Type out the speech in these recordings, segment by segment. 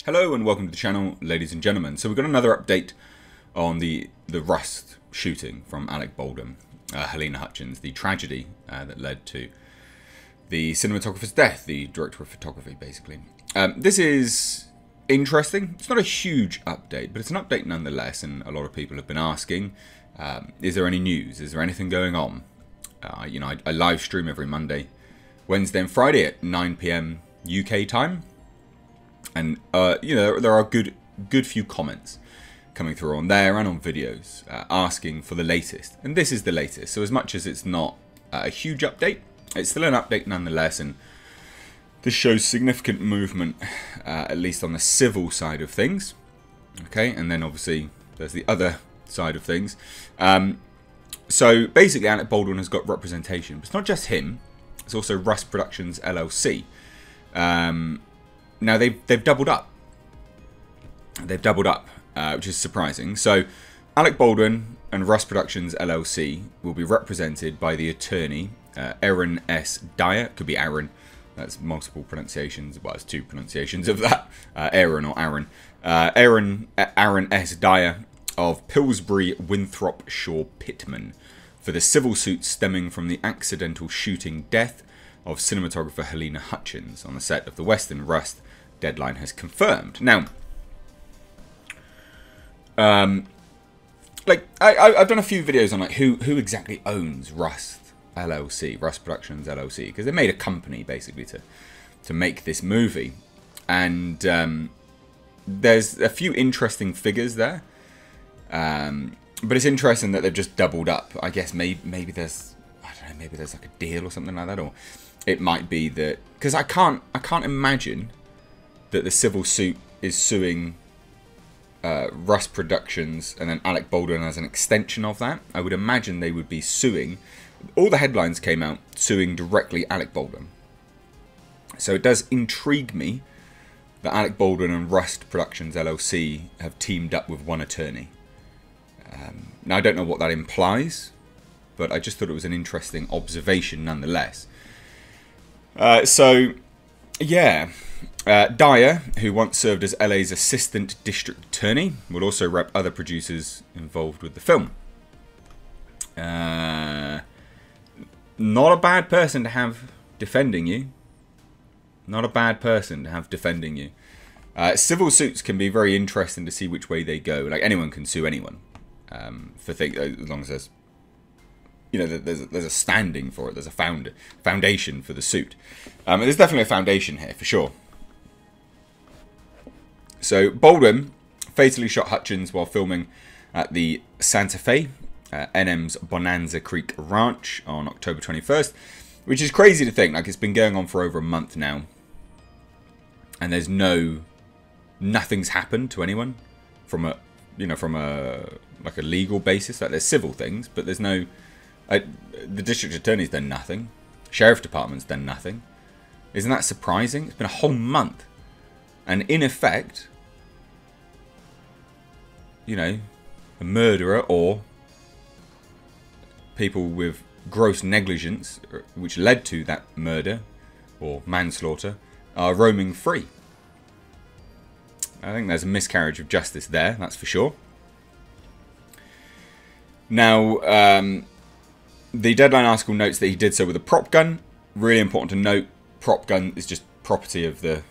Hello and welcome to the channel, ladies and gentlemen. So we've got another update on the Rust shooting from Alec Baldwin, Helena Hutchins, the tragedy that led to the cinematographer's death, the director of photography, basically. This is interesting. It's not a huge update, but it's an update nonetheless, and a lot of people have been asking, is there any news? Is there anything going on? I live stream every Monday, Wednesday and Friday at 9 PM UK time. And, there are good few comments coming through on there and on videos asking for the latest. And this is the latest. So as much as it's not a huge update, it's still an update nonetheless. And this shows significant movement, at least on the civil side of things. Okay, and then obviously there's the other side of things. So basically Alec Baldwin has got representation. But it's not just him. It's also Rust Productions LLC. Now they've doubled up. They've doubled up, which is surprising. So Alec Baldwin and Rust Productions LLC will be represented by the attorney Aaron S. Dyer. Could be Aaron. That's multiple pronunciations. Well, it's two pronunciations of that. Aaron or Aaron. Aaron S. Dyer of Pillsbury, Winthrop, Shaw, Pittman for the civil suit stemming from the accidental shooting death of cinematographer Helena Hutchins on the set of the Western Rust. Deadline has confirmed. Now, I've done a few videos on like who exactly owns Rust LLC, Rust Productions LLC, because they made a company basically to make this movie, and there's a few interesting figures there, but it's interesting that they've just doubled up. I guess maybe there's maybe there's like a deal or something like that, or it might be that, because I can't imagine that the civil suit is suing Rust Productions and then Alec Baldwin as an extension of that. I would imagine they would be suing. All the headlines came out suing directly Alec Baldwin. So it does intrigue me that Alec Baldwin and Rust Productions LLC have teamed up with one attorney. Now I don't know what that implies, but I just thought it was an interesting observation nonetheless. Dyer, who once served as LA's assistant district attorney, will also rep other producers involved with the film. Not a bad person to have defending you. Not a bad person to have defending you. Civil suits can be very interesting to see which way they go. Like, anyone can sue anyone for things, as long as there's, there's a standing for it. There's a foundation for the suit. There's definitely a foundation here for sure. So Baldwin fatally shot Hutchins while filming at the Santa Fe, NM's Bonanza Creek Ranch on October 21st, which is crazy to think. Like, it's been going on for over a month now, and there's nothing's happened to anyone from a legal basis. Like, there's civil things, but there's no. The district attorney's done nothing. Sheriff department's done nothing. Isn't that surprising? It's been a whole month, and in effect, a murderer or people with gross negligence, which led to that murder or manslaughter, are roaming free. I think there's a miscarriage of justice there, that's for sure. Now, the Deadline article notes that he did so with a prop gun. Really important to note, prop gun is just property of the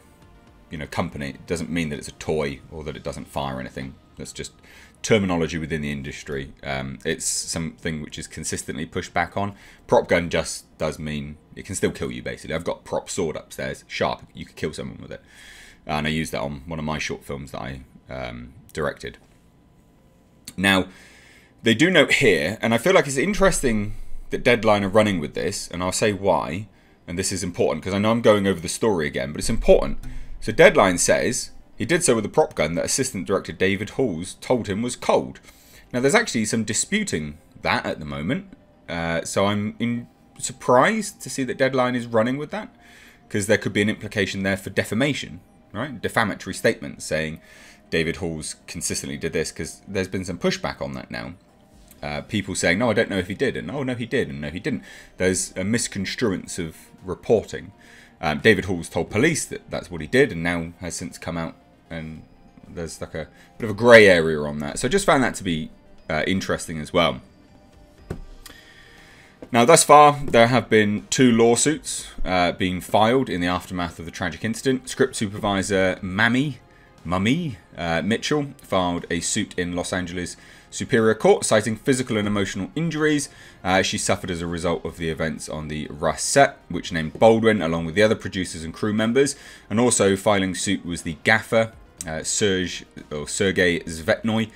company. It doesn't mean that it's a toy or that it doesn't fire anything. That's just terminology within the industry. It's something which is consistently pushed back on. Prop gun just does mean it can still kill you, basically. I've got prop sword upstairs, sharp. You could kill someone with it. And I used that on one of my short films that I directed. Now, they do note here, and I feel like it's interesting that Deadline are running with this, and I'll say why. And this is important, because I know I'm going over the story again, but it's important. So Deadline says he did so with a prop gun that Assistant Director David Halls told him was cold. Now, there's actually some disputing that at the moment. So I'm surprised to see that Deadline is running with that, because there could be an implication there for defamation, right? Defamatory statements saying David Halls consistently did this, because there's been some pushback on that now. People saying, no, I don't know if he did, and oh, no, he did, and no, he didn't. There's a misconstruence of reporting. David Halls told police that that's what he did, and now has since come out and there's like a bit of a grey area on that. So I just found that to be interesting as well. Now, thus far, there have been 2 lawsuits being filed in the aftermath of the tragic incident. Script supervisor Mummy Mitchell filed a suit in Los Angeles Superior Court citing physical and emotional injuries she suffered as a result of the events on the Rust set, which named Baldwin along with the other producers and crew members. And also filing suit was the gaffer, Sergei Zvetnoy,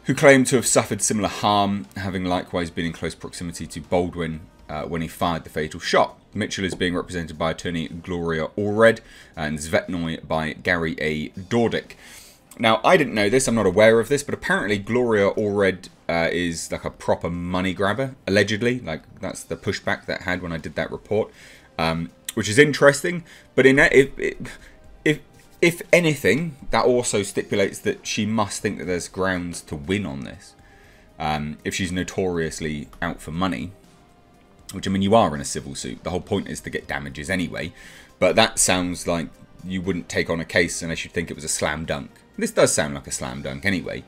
who claimed to have suffered similar harm, having likewise been in close proximity to Baldwin when he fired the fatal shot. Mitchell is being represented by attorney Gloria Allred and Zvetnoy by Gary A. Dordick. Now, I didn't know this, I'm not aware of this, but apparently Gloria Allred is like a proper money grabber, allegedly. Like, that's the pushback that I had when I did that report, which is interesting. But if anything, that also stipulates that she must think that there's grounds to win on this. If she's notoriously out for money, which, I mean, you are in a civil suit. The whole point is to get damages anyway. But that sounds like you wouldn't take on a case unless you think it was a slam dunk. This does sound like a slam dunk anyway.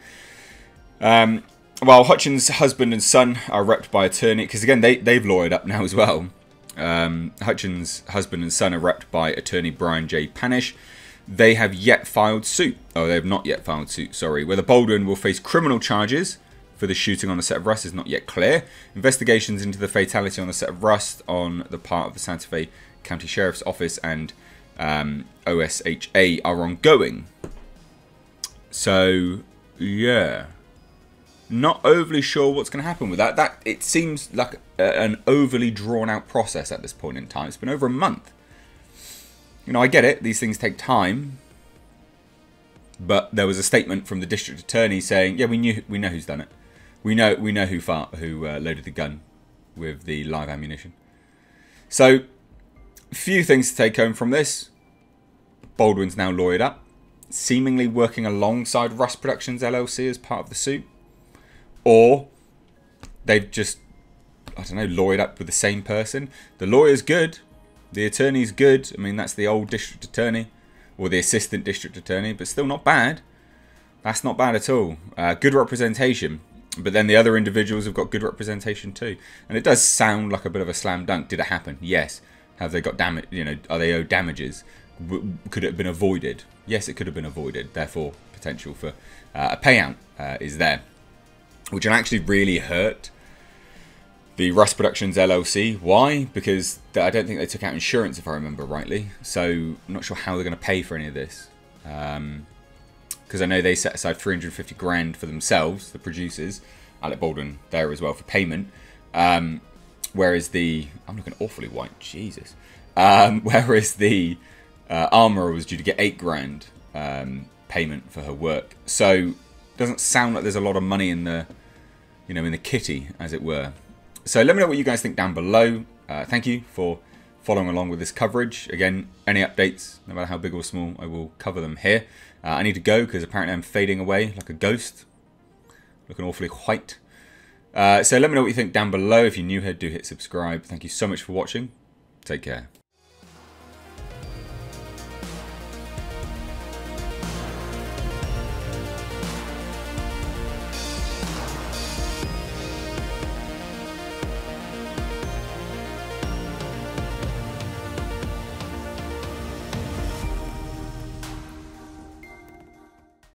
While Hutchins' husband and son are repped by attorney, because again, they've lawyered up now as well. Hutchins' husband and son are repped by attorney Brian J. Panish. They have yet filed suit. Oh, they have not yet filed suit, sorry. Whether Baldwin will face criminal charges for the shooting on the set of Rust is not yet clear. Investigations into the fatality on the set of Rust on the part of the Santa Fe County Sheriff's Office and OSHA are ongoing. So, yeah. Not overly sure what's going to happen with that. It seems like an overly drawn out process at this point in time. It's been over a month. You know, I get it. These things take time. But there was a statement from the district attorney saying, yeah, we know who's done it. We know who loaded the gun with the live ammunition. So, few things to take home from this. Baldwin's now lawyered up, seemingly working alongside Rust Productions LLC as part of the suit. Or they've just, I don't know, lawyered up with the same person. The lawyer's good. The attorney's good. I mean, that's the old district attorney. Or the assistant district attorney. But still not bad. That's not bad at all. Good representation. But then the other individuals have got good representation too. And it does sound like a bit of a slam dunk. Did it happen? Yes. Have they got damage? You know, are they owed damages? Could it have been avoided? Yes, it could have been avoided. Therefore, potential for a payout is there. Which will actually really hurt the Rust Productions LLC. Why? Because I don't think they took out insurance, if I remember rightly. So I'm not sure how they're going to pay for any of this. Because I know they set aside 350 grand for themselves, the producers, Alec Baldwin there as well for payment. Whereas the, I'm looking awfully white, Jesus. Whereas the armourer was due to get 8 grand payment for her work. So doesn't sound like there's a lot of money in the, you know, in the kitty, as it were. So let me know what you guys think down below. Thank you for following along with this coverage. Again, any updates, no matter how big or small, I will cover them here. I need to go because apparently I'm fading away like a ghost. Looking awfully white. So let me know what you think down below. If you're new here, do hit subscribe. Thank you so much for watching. Take care.